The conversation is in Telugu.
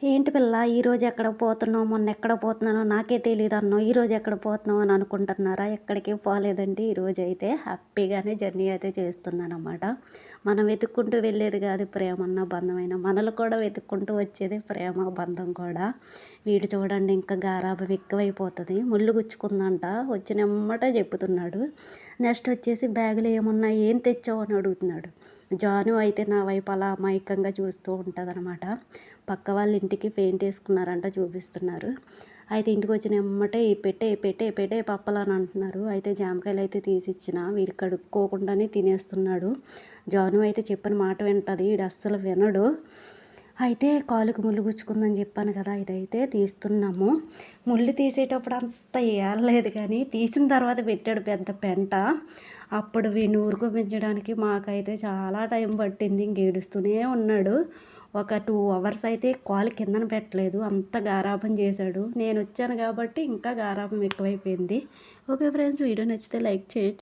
ఏంటి పిల్ల ఈరోజు ఎక్కడికి పోతున్నావు? మొన్న ఎక్కడికి పోతున్నానో నాకే తెలీదన్నావు. ఈరోజు ఎక్కడికి పోతున్నావు అని అనుకుంటున్నారా? ఎక్కడికి పోలేదండి. ఈరోజైతే హ్యాపీగానే జర్నీ అయితే చేస్తున్నాననమాట. మనం వెతుక్కుంటూ వెళ్ళేది కాదు ప్రేమన్న, బంధమైన. మనల్ని కూడా వెతుక్కుంటూ వచ్చేది ప్రేమ, బంధం కూడా. వీడు చూడండి ఇంకా గారాబం ఎక్కువైపోతుంది. ముళ్ళు గుచ్చుకుందంట. వచ్చినెమ్మటే చెప్పుతున్నాడు. నెక్స్ట్ వచ్చేసి బ్యాగులో ఏమున్నాయి? ఏం తెచ్చావు అని అడుగుతున్నాడు. జాను అయితే నా వైపు అలా అమాయకంగా చూస్తూ ఉంటుందన్నమాట. పక్క వాళ్ళ ఇంటికి పెయింట్ వేసుకున్నారంట చూపిస్తున్నారు. అయితే ఇంటికి వచ్చిన ఎమ్మటే పెట్టే పప్పలు అని అంటున్నారు. అయితే జామకాయలు అయితే తీసిచ్చిన వీడు కడుక్కోకుండానే తినేస్తున్నాడు. జాను అయితే చెప్పిన మాట వింటుంది, వీడు అస్సలు వినడు. అయితే కాలుకి ముళ్ళు గుచ్చుకుందని చెప్పాను కదా, ఇదైతే తీస్తున్నాము. ముళ్ళు తీసేటప్పుడు అంత ఏడలేదు కానీ తీసిన తర్వాత పెట్టాడు పెద్ద పెంట. అప్పుడు వీడిని ఊరుకోపించడానికి మాకైతే చాలా టైం పట్టింది. ఇంకేడుస్తూనే ఉన్నాడు. ఒక 2 అవర్స్ అయితే కాలు కిందన పెట్టలేదు, అంత గారాబం చేశాడు. నేను వచ్చాను కాబట్టి ఇంకా గారాబం ఎక్కువైపోయింది. ఓకే ఫ్రెండ్స్, వీడియో నచ్చితే లైక్ చేయొచ్చు.